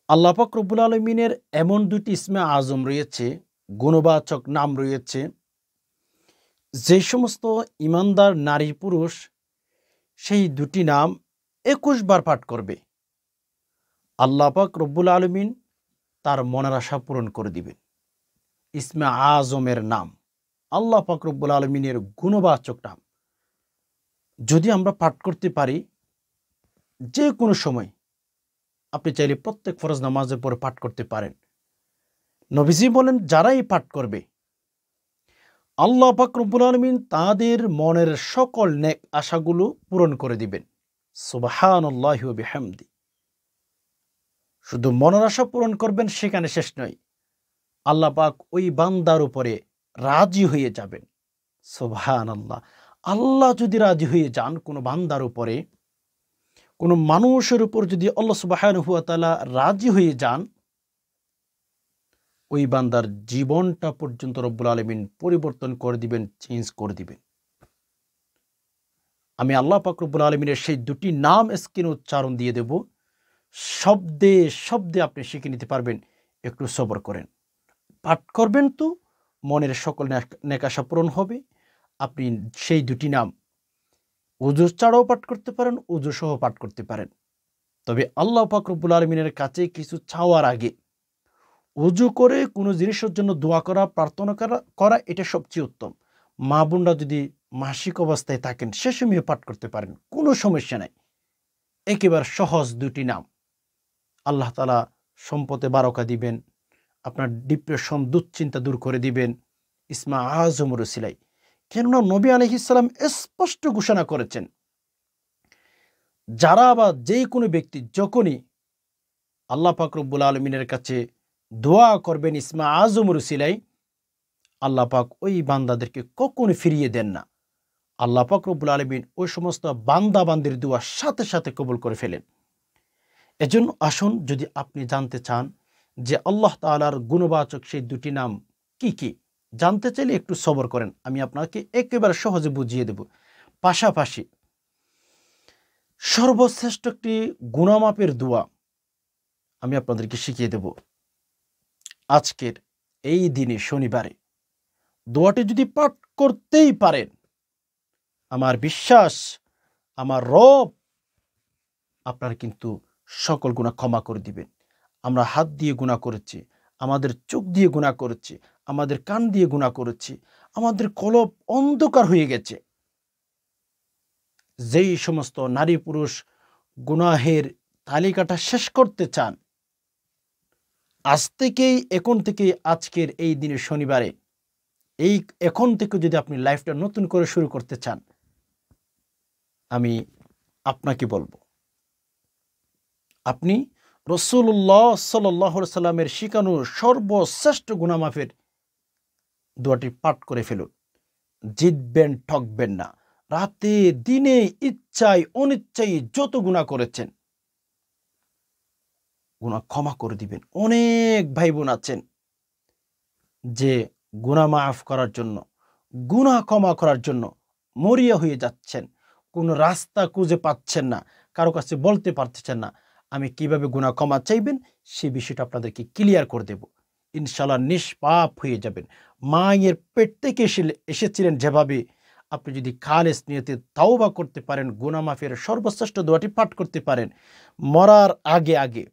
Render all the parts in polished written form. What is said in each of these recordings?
আল্লাহ পাক রব্বুল আলমিনের এমন দুটি ইসমে আজম রয়েছে, গুণবাচক নাম রয়েছে, যে সমস্ত ইমানদার নারী পুরুষ সেই দুটি নাম ২১ বার পাঠ করবে, আল্লাহ পাক রব্বুল আলমিন তার মনের আশা পূরণ করে দিবেন। ইসমে আজমের নাম, আল্লাহ পাক রব্বুল আলমিনের গুণবাচক নাম যদি আমরা পাঠ করতে পারি, যে কোনো সময় আপনি চাইলে প্রত্যেক ফরজ নামাজের পরে পাঠ করতে পারেন। নবীজি বলেন, যারাই পাঠ করবে আল্লাহ পাক রব্বুল আলামিন তাদের মনের সকল নেক আশাগুলো পূরণ করে দিবেন। সুবহানাল্লাহি ওয়া বিহামদি। শুধু মনের আশা পূরণ করবেন সেখানে শেষ নয়, আল্লাহ পাক ওই বান্দার উপরে রাজি হয়ে যাবেন। সুবহানাল্লাহ। আল্লাহ যদি রাজি হয়ে যান কোনো বান্দার উপরে, কোনো মানুষের উপর যদি আল্লাহ সুবহানাহু ওয়া তাআলা রাজি হয়ে যান, ওই বান্দার জীবনটা পর্যন্ত রব্বুল আলামিন পরিবর্তন করে দিবেন, চেঞ্জ করে দিবেন। আমি আল্লাহ পাক রব্বুল আলামিনের সেই দুটি নাম স্ক্রিনে উচ্চারণ দিয়ে দেব, শব্দে শব্দে আপনি শিখে নিতে পারবেন। একটু সবর করেন, পাঠ করবেন তো মনের সকল নেক আশা পূরণ হবে। আপনি সেই দুটি নাম ওযু ছাড়াও পাঠ করতে পারেন, ওযু সহ পাঠ করতে পারেন। তবে আল্লাহ পাক রব্বুল আলামিনের কাছে কিছু চাওয়ার আগে ওযু করে কোনো জিনিসের জন্য দোয়া করা, প্রার্থনা করা এটা সবচেয়ে উত্তম। মা বোনরা যদি মাসিক অবস্থায় থাকেন সে সময় পাঠ করতে পারেন, কোনো সমস্যা নাই। একেবারে সহজ দুটি নাম, আল্লাহ তাআলা সম্পদে বারাকা দিবেন, আপনার ডিপ্রেশন দুশ্চিন্তা দূর করে দিবেন ইসমে আজমের উসিলায়। কেননা নবী আলাইহিস সালাম স্পষ্ট ঘোষণা করেছেন, যারা বা যে কোনো ব্যক্তি যখনই আল্লাহ পাক রব্বুল আলামিনের কাছে দোয়া করবেন ইসমে আজমের উসিলায়, আল্লাহ পাক ওই বান্দাদেরকে কখনো ফিরিয়ে দেন না। আল্লাহ পাক রব্বুল আলামিন ওই সমস্ত বান্দা বান্দির দোয়া সাথে সাথে কবুল করে ফেলেন। এজন্য আসুন, যদি আপনি জানতে চান যে আল্লাহ তাআলার গুণবাচক সেই দুটি নাম কি কি, জানতে চাইলে একটু সবর করেন, আমি আপনাকে একেবারে সহজে বুঝিয়ে দেব। পাশাপাশি সর্বশ্রেষ্ঠ একটি গুণমাপের দোয়া আমি আপনাদেরকে শিখিয়ে দেব। আজকের এই দিনে শনিবারে দোয়াটি যদি পাঠ করতেই পারেন, আমার বিশ্বাস আমার রব আপনার কিন্তু সকল গুনাহ ক্ষমা করে দিবেন। আমরা হাত দিয়ে গুনাহ করেছি, আমাদের চোখ দিয়ে গুনাহ করেছি, আমাদের কান দিয়ে গুনাহ করেছি, আমাদের কলব অন্ধকার হয়ে গেছে। যেই সমস্ত নারী পুরুষ গুনাহের তালিকাটা শেষ করতে চান, আজ থেকেই, এখন থেকেই, আজকের এই দিনে শনিবারে এই এখন থেকে যদি আপনি লাইফটা নতুন করে শুরু করতে চান, আমি আপনাকে বলবো, আপনি রাসূলুল্লাহ সাল্লাল্লাহু আলাইহি সাল্লামের শিখানো সর্বশ্রেষ্ঠ গুনাহ মাফের দোয়াটি পাঠ করে ফেলুন। জিতবেন, ঠকবেন না। রাতে দিনে ইচ্ছায় অনিচ্ছায় যত গুনাহ করেছেন, গুনাহ ক্ষমা করে দিবেন। অনেক ভাই বোন আছেন যে গুনাহ মাফ করার জন্য, গুনাহ ক্ষমা করার জন্য মরিয়া হয়ে যাচ্ছেন, কোনো রাস্তা খুঁজে পাচ্ছেন না, কারো কাছে বলতে পারতেছেন না। আমি কিভাবে গুনাহ ক্ষমা চাইবেন সেই বিষয়টা আপনাদেরকে ক্লিয়ার করে দেব। ইনশাআল্লাহ নিষ্পাপ হয়ে যাবেন। মায়ের পেট থেকে এসেছিলেন যেভাবে, আপনি যদি খালেস নিয়তে তাওবা করতে পারেন, গুনাহ মাফের সর্বশ্রেষ্ঠ দোয়াটি পাঠ করতে পারেন, মরার আগে আগে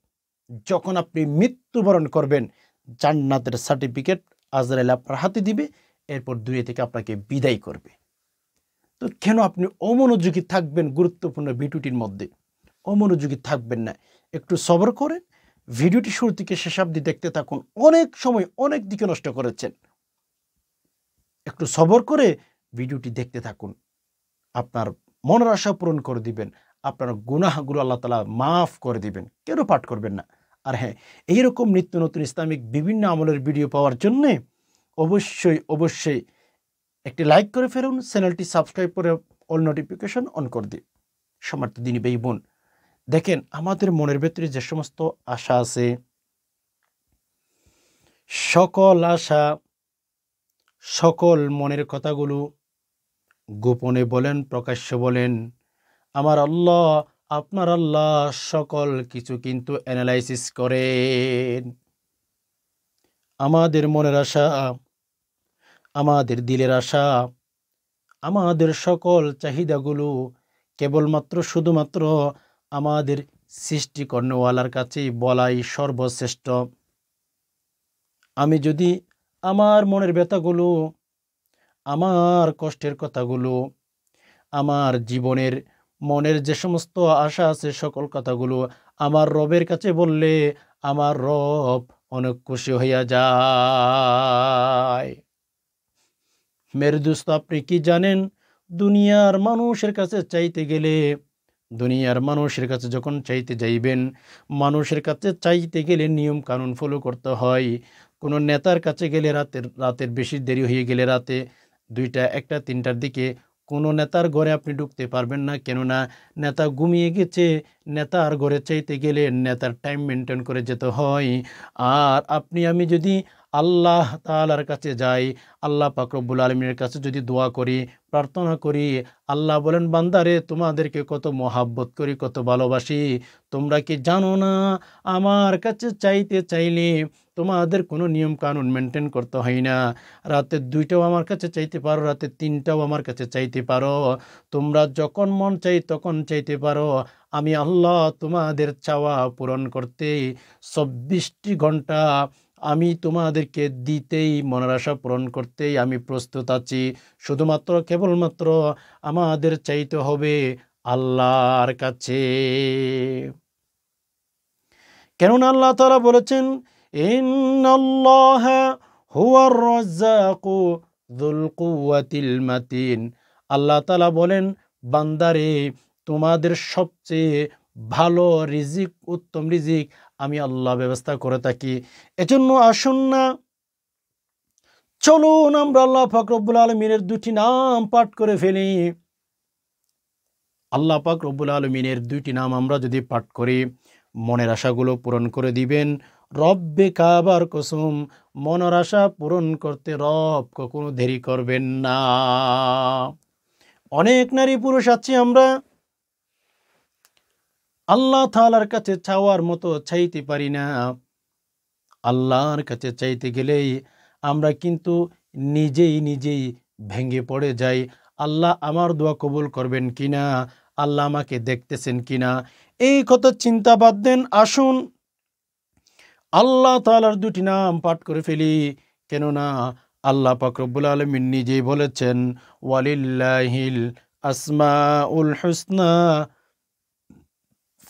যখন আপনি মৃত্যুবরণ করবেন, জান্নাতের সার্টিফিকেট আজরাইল আপনার হাতে দিবে, এরপর দুনিয়া থেকে আপনাকে বিদায় করবে। তো কেন আপনি অমনোযোগী থাকবেন গুরুত্বপূর্ণ ভিডিওটির মধ্যে? অমনোযোগী থাকবেন না, একটু সবর করেন, ভিডিওটি শুরু থেকে শেষ অবধি দেখতে থাকুন। অনেক সময় অনেক দিকে নষ্ট করেছেন, একটু সবর করে ভিডিওটি দেখতে থাকুন। আপনার মনের আশা পূরণ করে দিবেন, আপনার গুনাহগুলো আল্লাহ তাআলা মাফ করে দিবেন। কেন পাঠ করবেন না? আর হ্যাঁ, এইরকম নিত্য নতুন ইসলামিক বিভিন্ন আমলের ভিডিও পাওয়ার জন্যে অবশ্যই একটি লাইক করে ফেলুন, চ্যানেলটি সাবস্ক্রাইব করে অল নোটিফিকেশন অন করে দিন। সম্মানিত দিনী ভাই বোন, দেখেন আমাদের মনের ভেতরে যে সমস্ত আশা আছে, সকল আশা, সকল মনের কথাগুলো গোপনে বলেন প্রকাশ্য বলেন, আমার আল্লাহ আপনার আল্লাহ সকল কিছু কিন্তু অ্যানালাইসিস করেন। আমাদের মনের আশা, আমাদের দিলের আশা, আমাদের সকল চাহিদাগুলো কেবলমাত্র শুধুমাত্র আমাদের সৃষ্টিকর্ণওয়ালার কাছেই বলাই সর্বশ্রেষ্ঠ। আমি যদি আমার মনের ব্যথাগুলো, আমার কষ্টের কথাগুলো, আমার জীবনের মনের যে সমস্ত আশা আছে সকল কথাগুলো আমার রবের কাছে বললে আমার রব অনেক খুশি হইয়া যায়। মেরে দোস্ত, আপনি কি জানেন দুনিয়ার মানুষের কাছে চাইতে গেলে, দুনিয়ার মানুষের কাছে যখন চাইতে যাইবেন, মানুষের কাছে চাইতে গেলে নিয়ম কানুন ফলো করতে হয়। কোনো নেতার কাছে গেলে রাতের বেশি দেরি হয়ে গেলে রাতে 2টা 1টা 3টার দিকে কোনো নেতার ঘরে আপনি ঢুকতে পারবেন না, কেননা নেতা ঘুমিয়ে গেছে। নেতার ঘরে চাইতে গেলে নেতার টাইম মেনটেন করে যেতে হয়। আর আপনি আমি যদি আল্লাহ তাআলার কাছে যাই, আল্লাহ পাক রব্বুল আলামিনের কাছে যদি দোয়া করি, প্রার্থনা করি, আল্লাহ বলেন বান্দারে তোমাদেরকে কত মহাব্বত করি, কত ভালোবাসি। তোমরা কি জানো না আমার কাছে চাইতে চাইলে তোমাদের কোনো নিয়ম কানুন মেনটেন করতে হয় না। রাতে 2টাও আমার কাছে চাইতে পারো, রাতে 3টাও আমার কাছে চাইতে পারো। তোমরা যখন মন চাই তখন চাইতে পারো। আমি আল্লাহ তোমাদের চাওয়া পূরণ করতে 24টি ঘন্টা আমি তোমাদেরকে দিতেই, মনের আশা পূরণ করতেই আমি প্রস্তুত আছি। শুধুমাত্র কেবলমাত্র আমাদের চাইতে হবে আল্লাহর কাছে। কেননা আল্লাহ তাআলা বলেছেন ইন্নাল্লাহা হুয়ার রাজ্জাকু যুল কুওয়াতিল মাতিন। আল্লাহ তাআলা বলেন বান্দারে তোমাদের সবচেয়ে ভালো রিজিক, উত্তম রিজিক আমি আল্লাহ ব্যবস্থা করে থাকি। এজন্য আসুন না, চলুন আমরা আল্লাহ পাক রব্বুল আলামিনের 2টি নাম পাঠ করে ফেলি। আল্লাহ পাক রব্বুল আলামিনের 2টি নাম আমরা যদি পাঠ করি, মনের আশাগুলো পূরণ করে দিবেন। রব্বে কাবার কসম, মনের আশা পূরণ করতে রব কখনো দেরি করবেন না। অনেক নারী পুরুষ আছি আমরা আল্লাহ তাআলার কাছে চাওয়ার মতো চাইতে পারি না। আল্লাহর কাছে চাইতে গেলেই আমরা কিন্তু নিজেই ভেঙে পড়ে যাই। আল্লাহ আমার দোয়া কবুল করবেন কিনা, আল্লাহ আমাকে দেখতেছেন কিনা, এই কথা চিন্তা বাদ দেন। আসুন আল্লাহ তাআলার 2টি নাম পাঠ করে ফেলি। কেননা আল্লাহ পাক রব্বুল আলামিন নিজেই বলেছেন ওয়ালিল্লাহিল আসমাউল হুসনা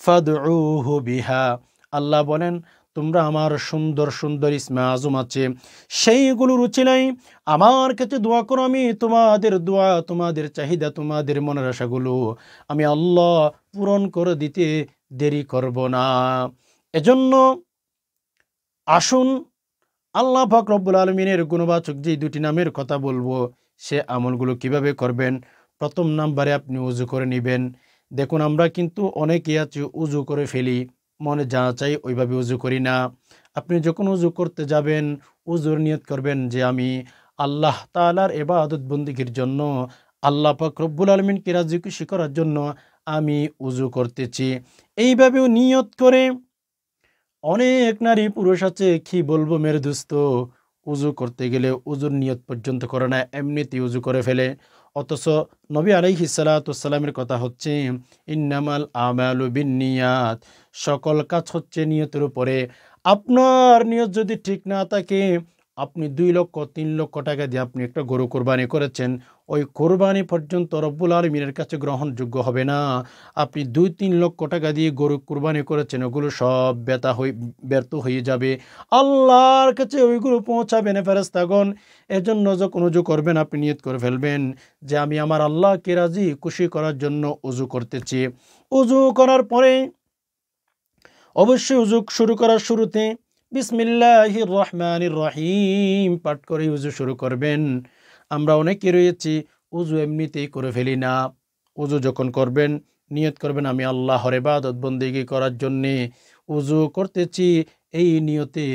ফাদউহু বিহা। আল্লাহ বলেন তোমরা আমার সুন্দর সুন্দর ইসমে আজম আছে, সেইগুলোর উচিলাই আমার কাছে দোয়া করো। আমি তোমাদের দোয়া, তোমাদের চাহিদা, তোমাদের মনের আশাগুলো আমি আল্লাহ পূরণ করে দিতে দেরি করব না। এজন্য আসুন আল্লাহ পাক রব্বুল আলামিনের গুণবাচক যে 2টি নামের কথা বলবো, সে আমলগুলো কিভাবে করবেন। প্রথম নাম্বারে আপনি উজু করে নেবেন। দেখুন আমরা কিন্তু অনেকেই আছে উজু করে ফেলি, মনে যা চাই ওইভাবে উজু করি না। আপনি যখন উজু করতে যাবেন, উজুর নিয়ত করবেন যে আমি আল্লাহ তাআলার ইবাদত বন্দেগীর জন্য, আল্লাহ পাক রব্বুল আলামিনকে রাজি খুশি করার জন্য আমি উজু করতেছি। এইভাবেও নিয়ত করে অনেক নারী পুরুষ আছে, কি বলবো মেরে দোস্ত, উজু করতে গেলে উজুর নিয়ত পর্যন্ত করে না, এমনিতেই উজু করে ফেলে। অথচ নবী আলাইহিস সালাতু ওয়াস সালামের কথা হচ্ছে ইন্নামাল আমালু বিন্নিয়াত, সকল কাজ হচ্ছে নিয়তের উপরে। আপনার নিয়ত যদি ঠিক না থাকে, আপনি 2 লক্ষ 3 লক্ষ টাকা দিয়ে আপনি একটা গরু কোরবানি করেছেন, ওই কোরবানি পর্যন্ত রব্বুল আলামিনের কাছে গ্রহণযোগ্য হবে না। আপনি 2-3 লক্ষ টাকা দিয়ে গরু কুরবানি করেছেন, ওগুলো সব ব্যর্থ হয়ে যাবে, আল্লাহর কাছে ওইগুলো পৌঁছাবে না ফেরেশতাগণ। এজন্য যখন উজু করবেন আপনি নিয়ত করে ফেলবেন যে আমি আমার আল্লাহকে রাজি খুশি করার জন্য উজু করতেছি। উজু করার পরে অবশ্যই উজু শুরু করার শুরুতে বিসমিল্লাহির রহমানির রহিম পাঠ করে উজু শুরু করবেন। আমরা অনেকে রয়েছি উজু এমনিতেই করে ফেলি না। উজু যখন করবেন নিয়ত করবেন আমি আল্লাহর ইবাদত বন্দেগী করার জন্যে উজু করতেছি, এই নিয়তে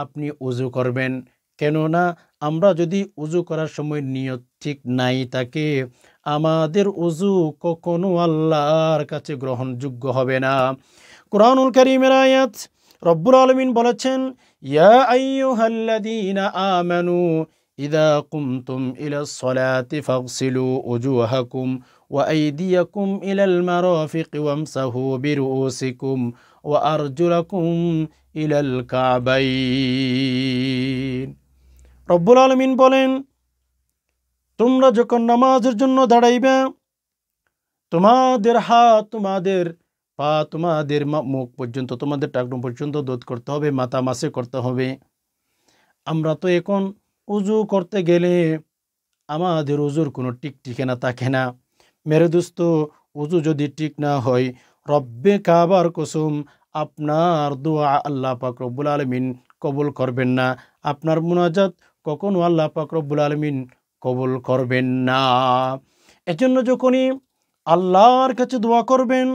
আপনি উজু করবেন। কেননা আমরা যদি উজু করার সময় নিয়ত ঠিক নাই থাকে, আমাদের উযু কখনো আল্লাহর কাছে গ্রহণযোগ্য হবে না। কুরআনুল কারীমের আয়াত, রব্বুল আলামিন বলেছেন, ইয়া আইয়ুহাল্লাযীনা আমানু ইযা কুমতুম ইলাস সালাতি ফাগসিলু উজুহাকুম ওয়া আইদিয়াকুম ইলাল মারাফিকি ওয়ামসাহু বিরুউসিকুম ওয়া আরজুলাকুম ইলাল কাবাইন। রব্বুল আলামিন বলেন, তোমরা যখন নামাজের জন্য দাঁড়াইবে, তোমাদের হাত, তোমাদের পা, তোমাদের মুখ পর্যন্ত, তোমাদের টাকনু পর্যন্ত দোধ করতে হবে, মাথা মাসে করতে হবে। আমরা তো এখন উজু করতে গেলে আমাদের উজুর কোনো টিক ঠিকানা থাকে না। মেরে দোস্ত, উজু যদি ঠিক না হয়, রব্বে কাবার কসম, আপনার দোয়া আল্লাহ পাক রব্বুল আলামিন কবুল করবেন না। আপনার মুনাজাত কখনো আল্লাহ পাক রব্বুল আলামিন কবুল করবেন না। এজন্য যখনই আল্লাহর কাছে দোয়া করবেন,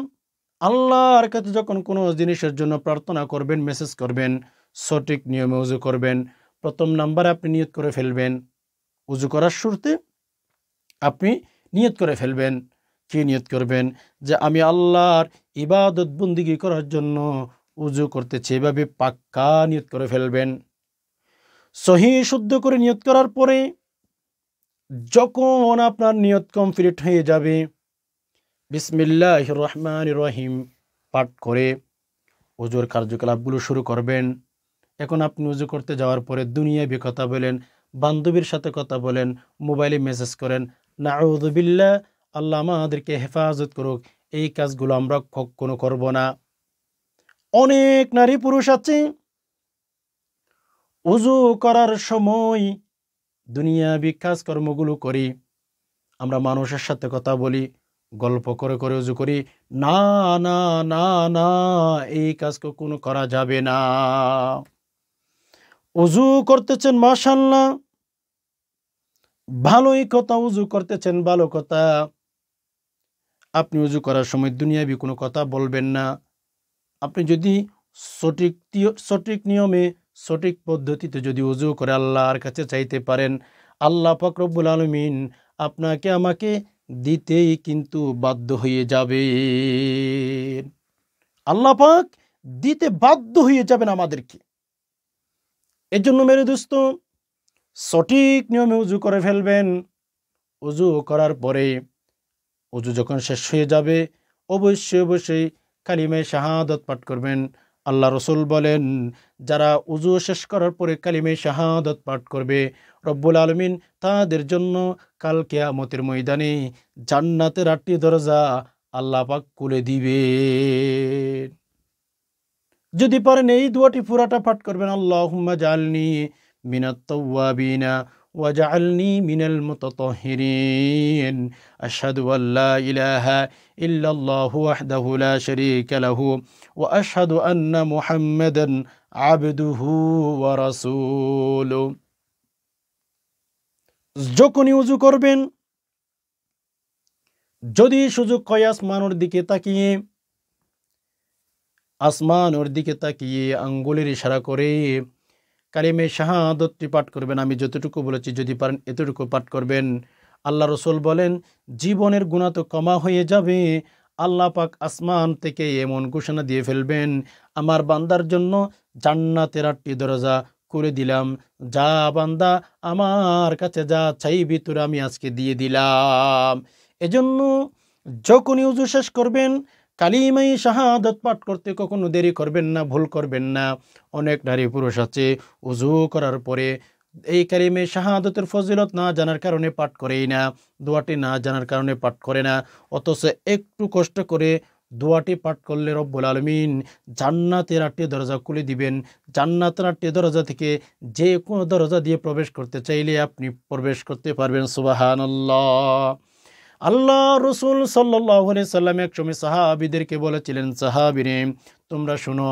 আল্লাহর কাছে যখন কোনো জিনিসের জন্য প্রার্থনা করবেন, মেসেজ করবেন, সঠিক নিয়মে উজু করবেন। প্রথম নাম্বারে আপনি নিয়ত করে ফেলবেন, উজু করার শুরুতে আপনি নিয়ত করে ফেলবেন। কি নিয়ত করবেন? যে আমি আল্লাহর ইবাদত বন্দিগি করার জন্য উজু করতেছি, এভাবে পাক্কা নিয়ত করে ফেলবেন। সহি শুদ্ধ করে নিয়ত করার পরে যখন আপনার নিয়ত কমপ্লিট হয়ে যাবে, বিসমিল্লাহির রহমানির রহিম পাঠ করে উজুর কার্যকলাপগুলো শুরু করবেন। এখন আপনি উজু করতে যাওয়ার পরে দুনিয়াবি কথা বলেন, বান্ধবীর সাথে কথা বলেন, মোবাইলে মেসেজ করেন, নাউযুবিল্লাহ, আল্লাহ আমাদেরকে হেফাজত করুক, এই কাজগুলো আমরা কখনো করব না। অনেক নারী পুরুষ আছে উজু করার সময় দুনিয়াবি কাজকর্মগুলো করি, আমরা মানুষের সাথে কথা বলি, গল্প করে করে উজু করি। না না না না, এই কাজ কখনো করা যাবে না। উজু করতেছেন মাশাআল্লাহ, ভালোই কথা, উজু করতেছেন ভালো কথা। আপনি উজু করার সময় দুনিয়াবি কোনো কথা বলবেন না। আপনি যদি সঠিক নিয়মে, সঠিক পদ্ধতিতে যদি উজু করে আল্লাহর কাছে চাইতে পারেন, আল্লাহ পাক রব্বুল আলামিন আপনাকে আমাকে দিতেই কিন্তু বাধ্য হয়ে যাবে। আল্লাহ পাক দিতে বাধ্য হয়ে যাবেন আমাদেরকে। এর জন্য মেরে দোস্ত, সঠিক নিয়মে উজু করে ফেলবেন। উজু করার পরে উজু যখন শেষ হয়ে যাবে, অবশ্যই কালিমে শাহাদাত পাঠ করবেন। আল্লাহ রসুল বলেন, যারা উজু শেষ করার পরে কালিমে শাহাদাত পাঠ করবে, রব্বুল আলামিন তাদের জন্য কাল কিয়ামতের ময়দানে জান্নাতের 8টি দরজা আল্লাহ পাক খুলে দিবে। যদি পারেন এই দোয়াটি পুরাটা পাঠ করবেন, আল্লাহুম্মা জাআলনি মিনাত তাওয়াবিনা ওয়াজআলনি মিনাল মুতাতাহহিরিন, আশহাদু আল্লা ইলাহা ইল্লাল্লাহু ওয়াহদাহু লা শারীকা লাহু ওয়া আশহাদু আন্না মুহাম্মাদান আবদুহু ওয়া রাসূলুহু। যখনই উযু করবেন, যদি সুযোগ হয় আসমানের দিকে তাকিয়ে আঙ্গুলের ইশারা করে কালিমে শাহাদাতটি পাঠ করবেন। আমি যতটুকু বলেছি, যদি পারেন এতটুকু পাঠ করবেন। আল্লাহ রসুল বলেন, জীবনের গুনাহ তো ক্ষমা হয়ে যাবে। আল্লাহ পাক আসমান থেকে এমন ঘোষণা দিয়ে ফেলবেন, আমার বান্দার জন্য জান্নাতের 8টি দরজা করে দিলাম। যা বান্দা, আমার কাছে যা চাইবি তোরা আমি আজকে দিয়ে দিলাম। এজন্য যখনই উযু শেষ করবেন, কালিমায়ে শাহাদাত পাঠ করতে কখনো দেরি করবেন না, ভুল করবেন না। অনেক নারী পুরুষ আছে উযু করার পরে এই কালিমে শাহাদাতের ফজিলত না জানার কারণে পাঠ করেই না, দোয়াটি না জানার কারণে পাঠ করে না। অথচ একটু কষ্ট করে দোয়াটি পাঠ করলে রব্বুল আলামিন জান্নাতের 8টি দরজা খুলে দিবেন। জান্নাতের 8টি দরজা থেকে যে কোনো দরজা দিয়ে প্রবেশ করতে চাইলে আপনি প্রবেশ করতে পারবেন। সুবহানাল্লাহ। আল্লাহ রসুল সাল্লাল্লাহু আলাইহি সাল্লাম একসময় সাহাবীদেরকে বলেছিলেন, সাহাবীরে তোমরা শুনো,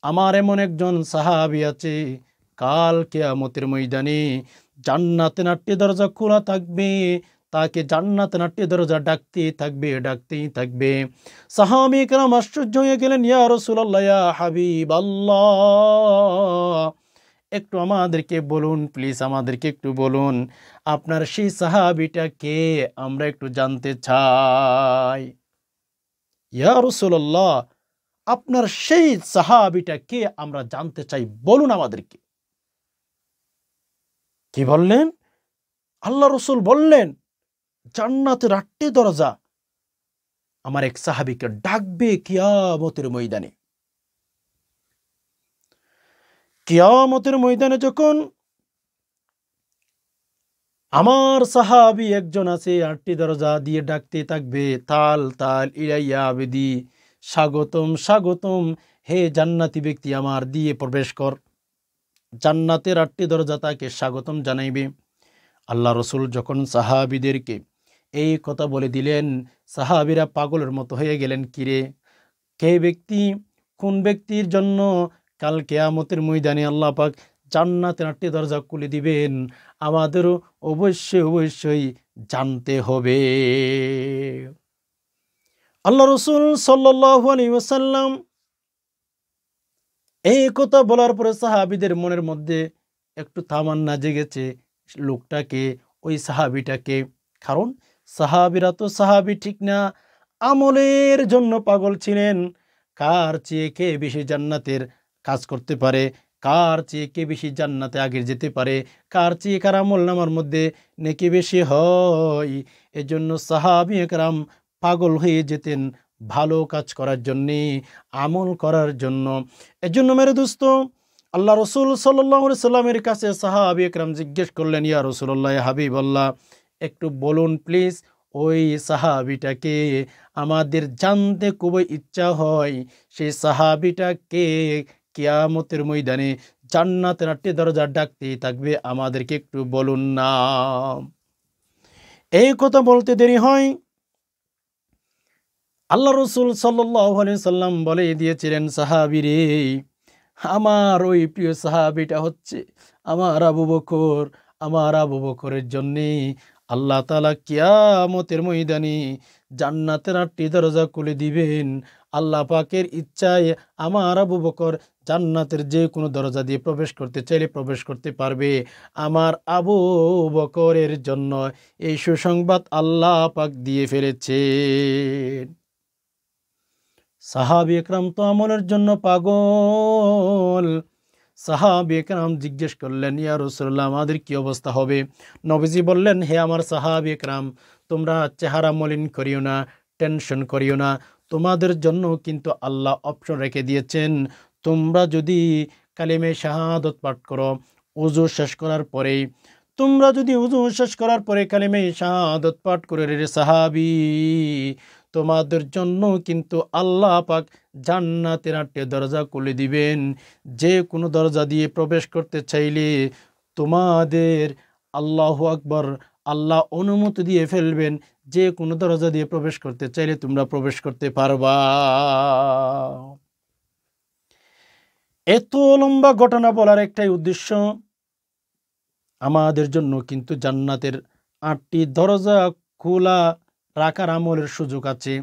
আমার এমন একজন সাহাবী আছে, কাল কিয়ামতের ময়দানে জান্নাতের 8টি দরজা খোলা থাকবে, তাকে জান্নাতের 8টি দরজা ডাকতেই থাকবে। সাহাবী কেরাম আশ্চর্য হয়ে গেলেন, ইয়া রাসূলুল্লাহ, ইয়া হাবিবাল্লাহ, একটু আমাদেরকে বলুন প্লিজ, আমাদেরকে একটু বলুন আপনার সেই সাহাবীটা কে, আমরা একটু জানতে চাই। ইয়া রাসূলুল্লাহ, আপনার সেই সাহাবীটা কে আমরা জানতে চাই, বলুন আমাদেরকে। কি বললেন? আল্লাহ রাসূল বললেন, জান্নাতের 8টি দরজা আমার এক সাহাবীকে ডাকবে কিয়ামতের ময়দানে। কিয়ামতের ময়দানে যখন আমার সাহাবী একজন আছে 8টি দরজা দিয়ে ডাকতে থাকবে, তাল তাল ইলাইয়া আবেদি, স্বাগতম স্বাগতম, হে জান্নাতি ব্যক্তি আমার দিয়ে প্রবেশ কর। জান্নাতের 8টি দরজা তাকে স্বাগতম জানাইবে। আল্লাহ রসুল যখন সাহাবীদেরকে এই কথা বলে দিলেন, সাহাবীরা পাগলের মতো হয়ে গেলেন। কিরে, কে ব্যক্তি, কোন ব্যক্তির জন্য কাল কিয়ামতের ময়দানে আল্লাহ পাক জান্নাতের 8টি দরজা খুলে দিবেন, আমাদেরও অবশ্যই অবশ্যই জানতে হবে। আল্লাহ রসুল সাল্লাল্লাহু আলাইহি ওয়াসাল্লাম এই কথা বলার পরে সাহাবীদের মনের মধ্যে একটু তামান্না জেগেছে, লোকটাকে, ওই সাহাবীটাকে। কারণ সাহাবীরা তো সাহাবী ঠিক না, আমলের জন্য পাগল ছিলেন। কার চেয়ে কে বেশি জান্নাতের কাজ করতে পারে, কার চেয়ে কে বেশি জান্নাতে আগে যেতে পারে, কার চেয়ে কার আমল নামার মধ্যে নেকি বেশি হয়, এজন্য সাহাবী একরাম পাগল হয়ে যেতেন ভালো কাজ করার জন্যে, আমল করার জন্য। এজন্য মেরে দোস্ত, আল্লাহ রসুল সাল্লাল্লাহু আলাইহি সাল্লামের কাছে সাহাবী একরাম জিজ্ঞেস করলেন, ইয়া রাসূলুল্লাহ, ইয়া হাবিবাল্লাহ, একটু বলুন প্লিজ ওই সাহাবীটাকে, আমাদের জানতে খুবই ইচ্ছা হয় সেই সাহাবীটাকে কিয়ামতের ময়দানে জান্নাতের 8টি দরজা ডাকতে থাকবে, আমাদেরকে একটু বলুন না। এই কথা বলতে দেরি হয়, আল্লাহ রসুল সাল্লাল্লাহু আলাইহি সাল্লাম বলে দিয়েছিলেন, সাহাবী রে, আমার ওই প্রিয় সাহাবীটা হচ্ছে আমার আবু বকর। আমার আবু বকরের জন্যে আল্লাহ তাআলা কিয়ামতের ময়দানে জান্নাতের 8টি দরজা খুলে দিবেন। আল্লাহ পাকের ইচ্ছায় আমার আবু বকর জান্নাতের যে কোনো দরজা দিয়ে প্রবেশ করতে চাইলে প্রবেশ করতে পারবে। আমার আবু বকরের জন্য এই সুসংবাদ আল্লাহ পাক দিয়ে ফেলেছেন। সাহাবী একরাম তো আমলের জন্য পাগল। সাহাবী একরাম জিজ্ঞেস করলেন, ইয়া রাসূলুল্লাহ, আমাদের কি অবস্থা হবে? নবীজি বললেন, হে আমার সাহাবী একরাম, তোমরা চেহারা মলিন করিও না, টেনশন করিও না, তোমাদের জন্য কিন্তু আল্লাহ অপশন রেখে দিয়েছেন। তোমরা যদি কালিমে শাহাদাত পাঠ করো ওযু শেষ করার পরেই, তোমরা যদি ওযু শেষ করার পরে কালিমে শাহাদাত পাঠ করে রে সাহাবী, তোমাদের জন্য কিন্তু আল্লাহ পাক জান্নাতের 8টি দরজা খুলে দিবেন। যে কোনো দরজা দিয়ে প্রবেশ করতে চাইলে তোমাদের, আল্লাহু আকবার, আল্লাহ অনুমতি দিয়ে ফেলবেন, যে কোনো দরজা দিয়ে প্রবেশ করতে চাইলে তোমরা প্রবেশ করতে পারবা। এত লম্বা ঘটনা বলার একটাই উদ্দেশ্য, আমাদের জন্য কিন্তু জান্নাতের 8টি দরজা খোলা রাখার আমলের সুযোগ আছে।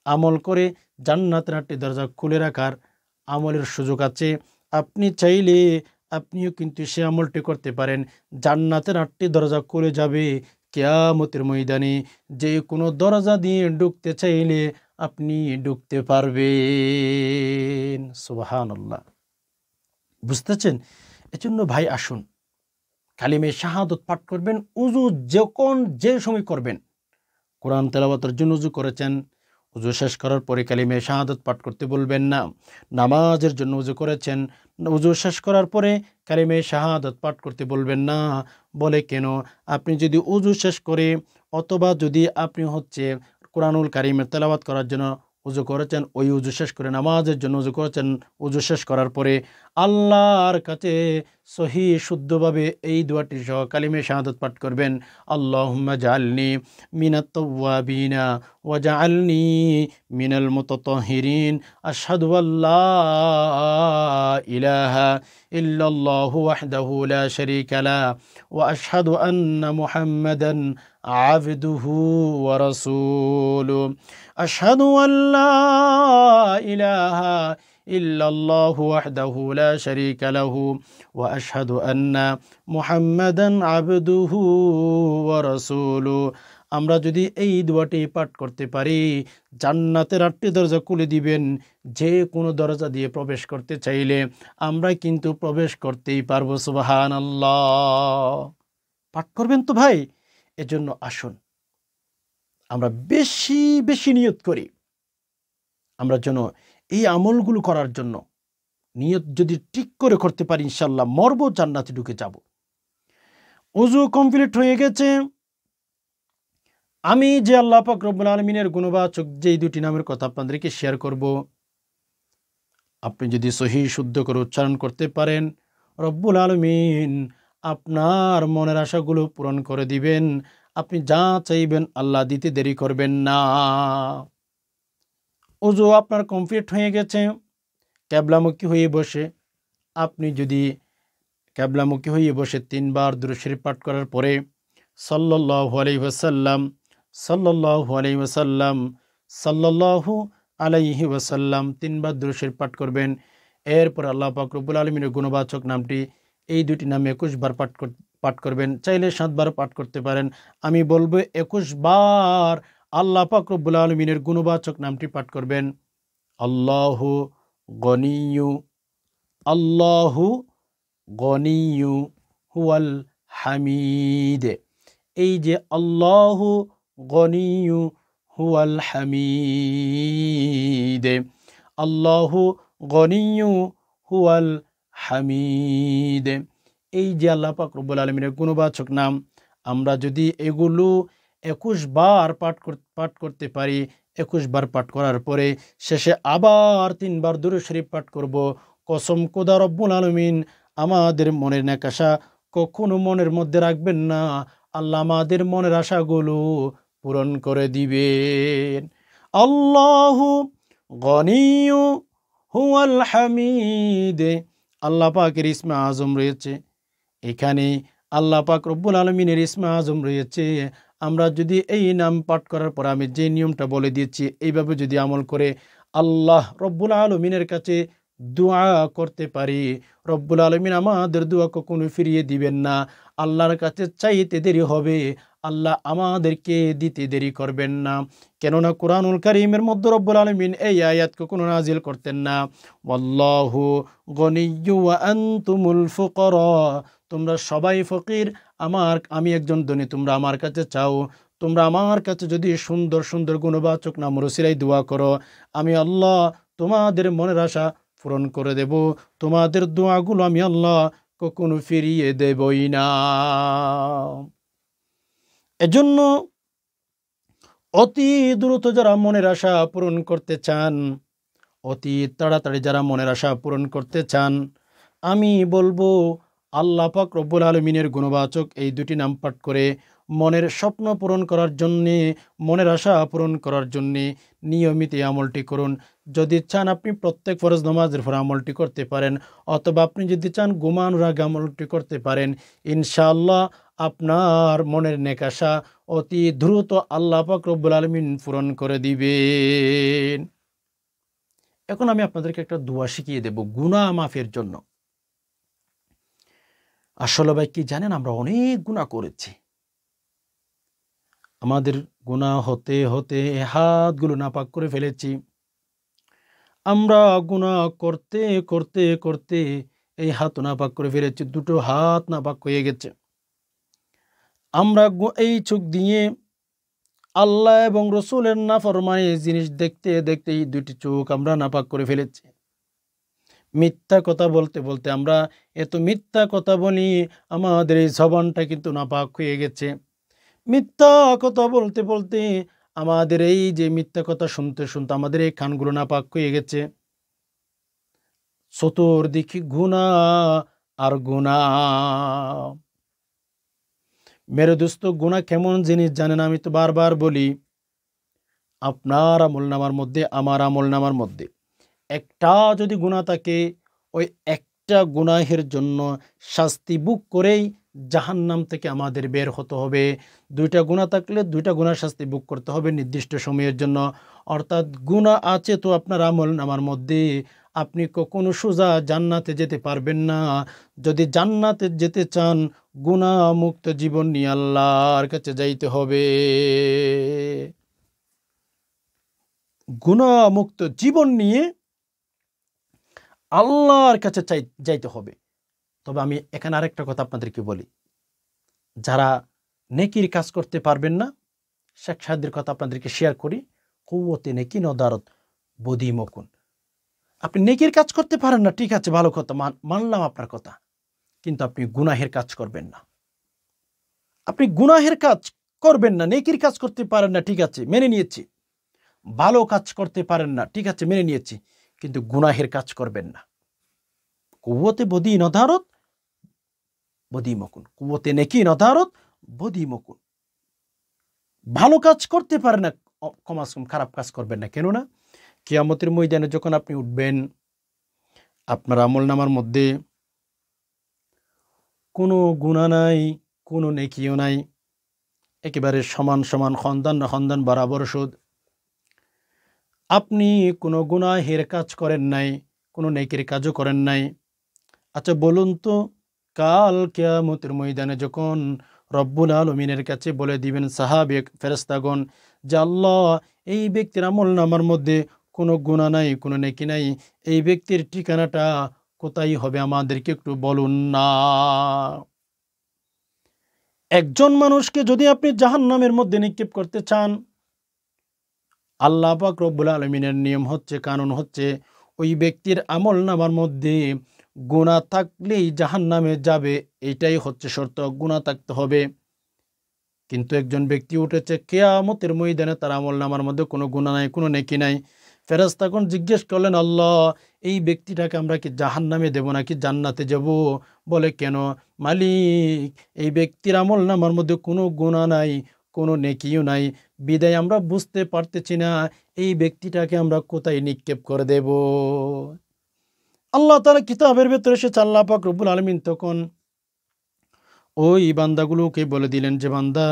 আমল করে জান্নাতের 8টি দরজা খুলে রাখার আমলের সুযোগ আছে। আপনি চাইলে আপনিও কিন্তু সে আমলটি করতে পারেন। জান্নাতের 8টি দরজা খুলে যাবে কিয়ামতের ময়দানে, যে কোনো দরজা দিয়ে ঢুকতে চাইলে আপনি ঢুকতে পারবেন। সুবহানাল্লাহ, বুঝতেছেন? এজন্য ভাই আসুন, কালিমে শাহাদাত পাঠ করবেন, উযু যখন যে সময় করবেন। কোরআন তেলাওয়াতের জন্য উযু করেছেন, উযু শেষ করার পরে কালিমে শাহাদাত পাঠ করতে বলবেন না। নামাজের জন্য উযু করেছেন, উযু শেষ করার পরে কালিমে শাহাদাত পাঠ করতে বলবেন না। বলে কেন? আপনি যদি উযু শেষ করে, অথবা যদি আপনি কোরআনুল কারীমের তেলাওয়াত করার জন্য উযু করেছেন, ওই উযু শেষ করে নামাজের জন্য উযু করেছেন, উযু শেষ করার পরে আল্লাহর কাছে সহি শুদ্ধভাবে এই দোয়াটি সহ কালিমে শাহাদাত পাঠ করবেন, আল্লাহুম্মা জাআলনি মিনাত তাওয়াবিনা ওয়া জাআলনি মিনাল মুতাতাহহিরিন, আশহাদু আল্লা ইলাহা ইল্লাল্লাহু ওয়াহদাহু লা শারীকা লা ওয়া আশহাদু আন্না মুহাম্মাদান আবদুহু ওয়া রাসূলুহু, আশহাদু আল্লা ইলাহা ইল্লাল্লাহু ওয়াহদাহু লা শারীকা লাহু ওয়া আশহাদু আন্না মুহাম্মাদান আবদুহু ওয়া রাসূলুহু। আমরা যদি এই দোয়াটি পাঠ করতে পারি, জান্নাতের 8টি দরজা খুলে দিবেন। যে কোনো দরজা দিয়ে প্রবেশ করতে চাইলে আমরা কিন্তু প্রবেশ করতেই পারবো। সুবহানাল্লাহ। পাঠ করবেন তো ভাই? এজন্য আসুন আমরা বেশি বেশি নিয়ত করি, আমরা যেন এই আমলগুলো করার জন্য নিয়ত যদি ঠিক করে করতে পারি, ইনশাল্লাহ মরবো, জান্নাতে ঢুকে যাব। ওযু কমপ্লিট হয়ে গেছে। আমি যে আল্লাহ পাক রব্বুল আলামিনের গুণবাচক যেই দুটি নামের কথা আপনাদেরকে শেয়ার করব, আপনি যদি সহিহ শুদ্ধ করে উচ্চারণ করতে পারেন, রব্বুল আলামিন আপনার মনের আশাগুলো পূরণ করে দিবেন। আপনি যা চাইবেন আল্লাহ দিতে দেরি করবেন না। ওযু আপনার কমপ্লিট হয়ে গেছে। কিবলামুখী হয়ে বসে আপনি যদি কিবলামুখী হয়ে বসে 3 বার দুরূদ শরীফ পাঠ করার পরে সাল্লাল্লাহু আলাইহি ওয়াসাল্লাম, সাল্লাল্লাহু আলাইহি ওয়াসাল্লাম, সাল্লাল্লাহু আলাইহি ওয়াসাল্লাম 3 বার দুরূদ শরীফ পাঠ করবেন। এরপর আল্লাহ পাক রব্বুল আলামিনের গুণবাচক নামটি, এই দুটি নামে 21 বার পাঠ করবেন। চাইলে 7 বার পাঠ করতে পারেন। আমি বলবো 21 বার আল্লাহ পাক রব্বুল আলামিনের গুণবাচক নামটি পাঠ করবেন। আল্লাহু গনিয়্যু, আল্লাহু গনিয়্যু হুয়াল হামিদ। এই যে আল্লাহু গনিয়্যু হুয়াল হামিদ, আল্লাহু গনিয়্যু হুয়াল হামিদ, এই যে আল্লাহ পাক রব্বুল আলামিনের গুণবাচক নাম, আমরা যদি এগুলো 21 বার পাঠ করতে পারি, 21 বার পাঠ করার পরে শেষে আবার 3 বার দুরূদ শরীফ পাঠ করব, কসম খোদা রব্বুল আলামিন আমাদের মনের নেক আশা কখনো মনের মধ্যে রাখবেন না। আল্লাহ আমাদের মনের আশাগুলো পূরণ করে দিবেন। আল্লাহু গনিয়্যু হুয়াল হামিদ। আল্লাহ পাকের ইসমে আজম রয়েছে এখানে, আল্লাহ পাক রব্বুল আলামিনের ইসমে আজম রয়েছে। আমরা যদি এই নাম পাঠ করার পর আমি যে নিয়মটা বলে দিয়েছি এইভাবে যদি আমল করে আল্লাহ রব্বুল আলামিনের কাছে দোয়া করতে পারি, রব্বুল আলামিন আমাদের দোয়া কখনো ফিরিয়ে দিবেন না। আল্লাহর কাছে চাইতে দেরি হবে, আল্লাহ আমাদেরকে দিতে দেরি করবেন না। কেননা কুরআনুল কারীমের মধ্যে রব্বুল আলামিন এই আয়াত কখনো নাজিল করতেন না, ওয়াল্লাহু গনিয়্যু ওয়া আনতুমুল ফুকারা। তোমরা সবাই ফকির, আমি একজন ধনী, তোমরা আমার কাছে চাও। তোমরা আমার কাছে যদি সুন্দর সুন্দর গুণবাচক নাম রসিলাই দোয়া করো, আমি আল্লাহ তোমাদের মনের আশা পূরণ করে দেব। তোমাদের দোয়াগুলো আমি আল্লাহ কখনো ফিরিয়ে দেবই না। এজন্য অতি দ্রুত যারা মনের আশা পূরণ করতে চান, অতি তাড়াতাড়ি যারা মনের আশা পূরণ করতে চান, আমি বলবো আল্লাহ পাক রব্বুল আলামিনের গুণবাচক এই দুটি নাম পাঠ করে মনের স্বপ্ন পূরণ করার জন্যে, মনের আশা পূরণ করার জন্যে নিয়মিত এই আমলটি করুন। যদি চান আপনি প্রত্যেক ফরজ নামাজের পর আমলটি করতে পারেন, অথবা আপনি যদি চান ঘুমানোর আগে আমলটি করতে পারেন। ইনশাআল্লাহ আপনার মনের নেক আশা অতি দ্রুত আল্লাহ পাক রব্বুল আলামিন পূরণ করে দিবেন। এখন আমি আপনাদেরকে একটা দোয়া শিখিয়ে দেব গুনাহ মাফের জন্য। আসলে ভাই কি জানেন, আমরা অনেক গুনাহ করেছি। আমাদের গুনাহ হতে হতে হাতগুলো নাপাক করে ফেলেছি। আমরা গুনাহ করতে করতে করতে এই হাত নাপাক করে ফেলেছি, দুটো হাত নাপাক হয়ে গেছে। আমরা এই চোখ দিয়ে আল্লাহ এবং রসুলের নাফরমানি জিনিস দেখতে দেখতে এই দুটি চোখ আমরা নাপাক করে ফেলেছি। মিথ্যা কথা বলতে বলতে আমরা এত মিথ্যা কথা বলি, আমাদের এই জবানটা কিন্তু নাপাক হয়ে গেছে। মিথ্যা কথা বলতে বলতে আমাদের এই যে মিথ্যা কথা শুনতে শুনতে আমাদের এই কানগুলো নাপাক হয়ে গেছে। চতুর্দিকে গুনাহ আর গুনাহ। মেরে দোস্ত, গুনাহ কেমন জিনিস জানেন? আমি তো বারবার বলি, আপনার আমলনামার মধ্যে আমার আমলনামার মধ্যে একটা যদি গুনাহ থাকে, ওই একটা গুনাহের জন্য শাস্তি বুক করেই জাহান্নাম থেকে আমাদের বের হতে হবে। 2টা গুনাহ থাকলে 2টা গুনাহ শাস্তি বুক করতে হবে নির্দিষ্ট সময়ের জন্য। অর্থাৎ গুনাহ আছে তো আপনার আমলনামার মধ্যে, আপনি কখনো সোজা জান্নাতে যেতে পারবেন না। যদি জান্নাতে যেতে চান, গুনাহমুক্ত জীবন নিয়ে আল্লাহর কাছে যাইতে হবে। গুনাহমুক্ত জীবন নিয়ে আল্লাহর কাছে যাইতে হবে। তবে আমি এখানে আরেকটা কথা আপনাদেরকে বলি, যারা নেকির কাজ করতে পারবেন না, শেখ সাহেদের কথা আপনাদেরকে শেয়ার করি। কুওয়াতে নেকি নদারত বদিমকুন। আপনি নেকির কাজ করতে পারেন না, ঠিক আছে, ভালো কথা, মানলাম আপনার কথা, কিন্তু আপনি গুনাহের কাজ করবেন না। আপনি গুনাহের কাজ করবেন না। নেকির কাজ করতে পারেন না, ঠিক আছে, মেনে নিয়েছি। ভালো কাজ করতে পারেন না, ঠিক আছে, মেনে নিয়েছি, কিন্তু গুনাহের কাজ করবেন না। কুওয়াতে বদি নদারত বদিমকুন, কুওয়াতে নেকি নদারত বদিমকুন। ভালো কাজ করতে পারেন না, কমাস কম খারাপ কাজ করবেন না। কেননা কিয়ামতের ময়দানে যখন আপনি উঠবেন, আপনার আমলনামার মধ্যে কোনো গুনাহ নাই, কোনো নেকিও নাই, একেবারে সমান সমান, খন্দান না খন্দান বরাবর সুদ। আপনি কোনো গুনাহের কাজ করেন নাই, কোনো নেকির কাজও করেন নাই। আচ্ছা বলুন তো, কাল কিয়ামতের ময়দানে যখন রব্বুল আলামিনের কাছে বলে দিবেন সাহাবে ফেরেশতাগণ যে আল্লাহ, এই ব্যক্তির আমলনামার মধ্যে কোনো গুনাহ নাই, কোনো নেকি নাই, এই ব্যক্তির ঠিকানাটা কোথায় হবে আমাদেরকে একটু বলুন না। একজন মানুষকে যদি আপনি জাহান্নামের মধ্যে নিক্ষেপ করতে চান, আল্লাহ পাক রব্বুল আলামিনের নিয়ম হচ্ছে, কানুন হচ্ছে, ওই ব্যক্তির আমলনামার মধ্যে গুনাহ থাকলেই জাহান্নামে যাবে, এটাই হচ্ছে শর্ত, গুনাহ থাকতে হবে। কিন্তু একজন ব্যক্তি উঠেছে কিয়ামতের ময়দানে, তার আমলনামার মধ্যে কোনো গুনাহ নাই, কোনো নেকি নাই। ফেরেশতাগণ জিজ্ঞেস করলেন, আল্লাহ, এই ব্যক্তিটাকে আমরা কি জাহান্নামে দেব নাকি জান্নাতে যাব? বলে, কেন? মালিক, এই ব্যক্তির আমলনামার মধ্যে কোনো গুনাহ নাই, কোনো নেকিও নাই, বিদায় আমরা বুঝতে পারতেছি না এই ব্যক্তিটাকে আমরা কোথায় নিক্ষেপ করে দেব। আল্লাহ তাআলা কিতাবের ভেতরে এসেছে, আল্লাহ পাক রব্বুল আলামিন তখন ওই বান্দাগুলোকে বলে দিলেন যে, বান্দা,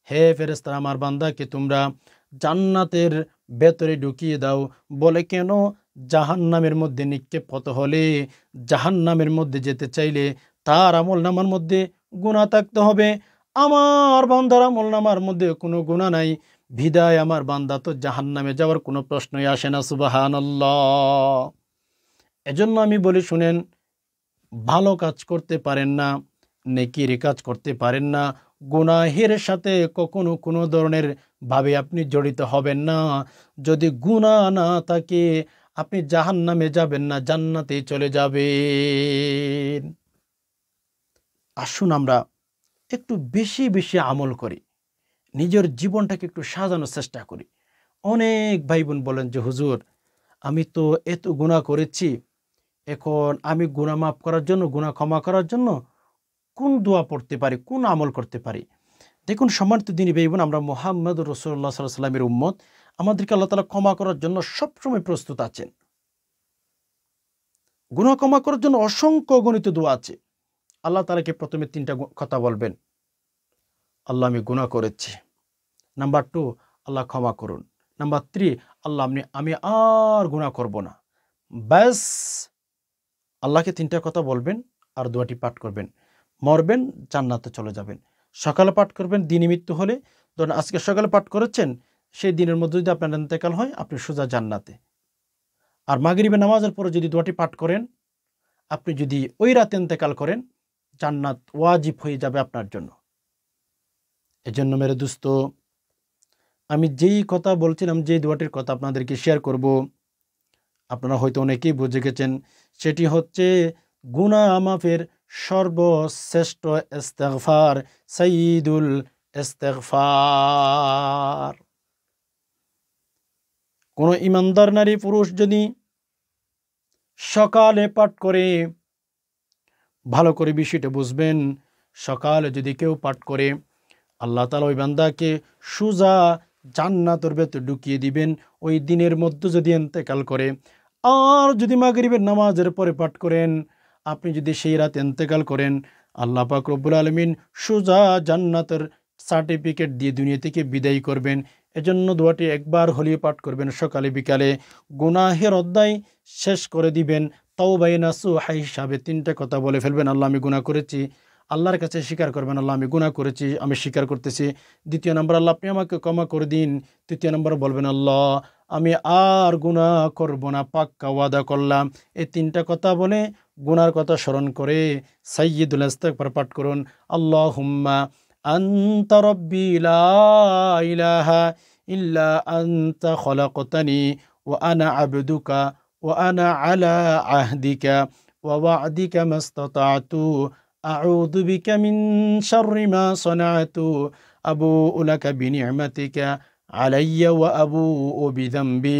হে ফেরেশতারা, আমার বান্দাকে তোমরা জান্নাতের ভেতরে ঢুকিয়ে দাও। বলে, কেন? জাহান্নামের মধ্যে নিক্ষেপ হতে হলে, জাহান্নামের মধ্যে যেতে চাইলে তার আমলনামার মধ্যে গুনাহ থাকতে হবে। আমার বান্দার আমলনামার মধ্যে কোনো গুনাহ নাই, বিদায় আমার বান্দা তো জাহান্নামে যাওয়ার কোনো প্রশ্নই আসে না। সুবহানাল্লাহ। এজন্য আমি বলি, শুনেন, ভালো কাজ করতে পারেন না, নেকির কাজ করতে পারেন না, গুনাহের সাথে কখনো কোনো ধরনের ভাবে আপনি জড়িত হবেন না। যদি গুনাহ না থাকে, আপনি জাহান্নামে যাবেন না, জান্নাতে চলে যাবেন। আসুন আমরা একটু বেশি বেশি আমল করি, নিজের জীবনটাকে একটু সাজানোর চেষ্টা করি। অনেক ভাই বোন বলেন যে, হুজুর, আমি তো এত গুনাহ করেছি, এখন আমি গুনাহ মাফ করার জন্য, গুনাহ ক্ষমা করার জন্য কোন দোয়া পড়তে পারি, কোন আমল করতে পারি? দেখুন সম্মানিত দিনী ভাই বোন, আমরা মুহাম্মদ রাসূলুল্লাহ সাল্লাল্লাহু আলাইহি ওয়াসাল্লামের উম্মত। আমাদেরকে আল্লাহ তাআলা ক্ষমা করার জন্য সবসময় প্রস্তুত আছেন। গুনাহ ক্ষমা করার জন্য অসংখ্য গণিত দোয়া আছে। আল্লাহ তাআলাকে প্রথমে 3টা কথা বলবেন, আল্লাহ, আমি গুনাহ করেছি। নাম্বার 2, আল্লাহ ক্ষমা করুন। নাম্বার 3, আল্লাহ, আমি আর গুনাহ করব না। ব্যাস, আল্লাহকে 3টা কথা বলবেন আর দোয়াটি পাঠ করবেন। মরবেন, জান্নাতে চলে যাবেন। সকালে পাঠ করবেন, দিনে মৃত্যু হলে, ধরুন আজকে সকালে পাঠ করেছেন, সেই দিনের মধ্যে যদি আপনার ইন্তেকাল হয়, আপনি সোজা জান্নাতে। আর মাগরিবের নামাজের পরে যদি দোয়াটি পাঠ করেন, আপনি যদি ওই রাতে ইন্তেকাল করেন, জান্নাত ওয়াজিব হয়ে যাবে আপনার জন্য। এজন্য মেরে দোস্ত, আমি যেই কথা বলছিলাম, যে দোয়াটির কথা আপনাদেরকে শেয়ার করব, আপনারা হয়তো অনেকেই বুঝে গেছেন। সেটি হচ্ছে গুনাহ মাফের সর্বশ্রেষ্ঠ ইস্তেগফার, সাইয়্যিদুল ইস্তেগফার। কোন ইমানদার নারী পুরুষ যদি সকালে পাঠ করে, ভালো করে বিষয়টা বুঝবেন, সকালে যদি কেউ পাঠ করে, আল্লাহ তাআলা ওই বান্দাকে সোজা জান্নাতের ভেতর ঢুকিয়ে দিবেন ওই দিনের মধ্যে যদি ইন্তেকাল করে। আর যদি মাগরিবের নামাজের পরে পাঠ করেন, আপনি যদি সেই রাতে ইন্তেকাল করেন, আল্লাহ পাক রব্বুল আলামিন সোজা জান্নাতের সার্টিফিকেট দিয়ে দুনিয়া থেকে বিদায় করবেন। এজন্য দোয়াটি একবার হলেও পাঠ করবেন সকালে বিকালে। গুনাহের অধ্যায় শেষ করে দিবেন তাওবায়ে নাসুহা হিসাবে। 3টা কথা বলে ফেলবেন, আল্লাহ আমি গুনাহ করেছি। আল্লাহর কাছে স্বীকার করবেন, আল্লাহ আমি গুনাহ করেছি, আমি স্বীকার করতেছি। 2 নম্বর, আল্লাহ আপনি আমাকে ক্ষমা করে দিন। 3 নম্বর বলবেন, আল্লাহ আমি আর গুনাহ করব না, পাক্কা ওয়াদা করলাম। এই 3টা কথা বলে গুনার কথা স্মরণ করে সাইয়্যিদুল ইস্তিগফার পাঠ করুন। আল্লাহুম্মা আনতা রাব্বি লা ইলাহা ইল্লা আনতা খলাকতানি ওয়া আনা আবদুকা ওয়া আনা আলা আহদিকা ওয়া ওয়া'দিকা মাস্তাতা'তু আউযু বিকা মিন শাররি মা সানা'তু আবু'ু লাকা বিনি'মাতিকা আলাইয়া ওয়া আবু'ু বিযামবি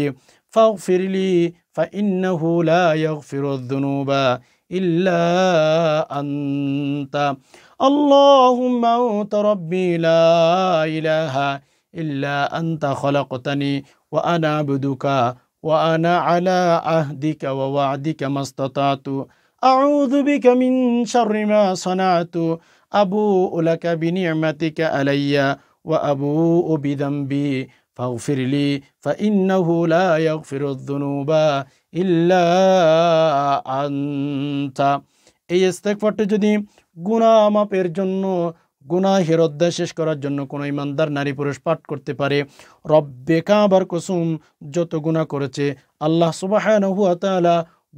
ফাগফির লি ফাইন্নাহু লা ইয়াগফিরুয যুনুবা ইল্লা আনতা আল্লাহুম্মা আনতা রাব্বি লা ইলাহা ইল্লা আনতা খলাকতানি ওয়া আনা আবদুকা ওয়া আনা আলা আহদিকা ওয়া ওয়া'দিকা মাস্তাতা'তু আউযু বিকা মিন শাররি মা সানা'তু আবু'ু লাকা বিনি'মাতিকা আলাইয়া ওয়া আবু'ু বিযামবি ফাগফির লি ফাইন্নাহু লা ইয়াগফিরুয যুনুবা ইল্লা আনতা। এই ইস্তিগফারটি যদি গুনাহ মাপের জন্য, গুনাহের অধ্যায় শেষ করার জন্য কোনো ইমানদার নারী পুরুষ পাঠ করতে পারে, রব্বে কাবার কসম যত গুনাহ করেছে আল্লাহ সুবহানাহু ওয়া তাআলা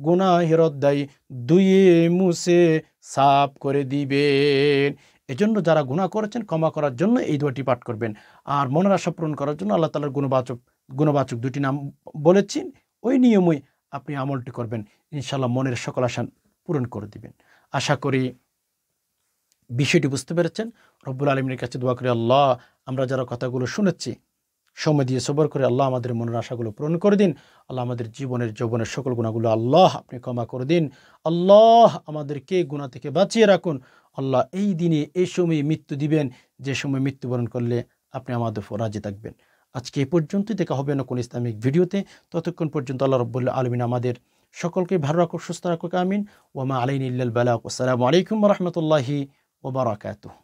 গুনাহের অধ্যায় ধুয়ে মুছে সাফ করে দিবেন। এজন্য যারা গুনাহ করেছেন ক্ষমা করার জন্য এই দোয়াটি পাঠ করবেন। আর মনের আশা পূরণ করার জন্য আল্লাহ তাআলার গুণবাচক 2টি নাম বলেছেন, ওই নিয়মে আপনি আমলটি করবেন, ইনশাআল্লাহ মনের সকল আশা পূরণ করে দিবেন। আশা করি বিষয়টি বুঝতে পেরেছেন। রব্বুল আলামিনের কাছে দোয়া করি, আল্লাহ আমরা যারা কথাগুলো শুনেছি সময় দিয়ে সবর করে আল্লাহ আমাদের মনের আশাগুলো পূরণ করে দিন। আল্লাহ আমাদের জীবনের যৌবনের সকল গুণাগুলো আল্লাহ আপনি ক্ষমা করে দিন। আল্লাহ আমাদেরকে গুনাহ থেকে বাঁচিয়ে রাখুন। আল্লাহ এই দিনে এই সময়ে মৃত্যু দিবেন যে সময় মৃত্যুবরণ করলে আপনি আমাদের উপর রাজি থাকবেন। আজকে এই পর্যন্তই, দেখা হবে না কোন ইসলামিক ভিডিওতে। ততক্ষণ পর্যন্ত আল্লাহ রব্বুল আলামিন আমাদের সকলকে ভালো রাখুক, সুস্থ রাখুক, আমিন। ওয়া মা আলাইনা ইল্লাল বালাগ। আসসালামু আলাইকুম ওয়া রাহমাতুল্লাহি ওয়া বারাকাতুহু।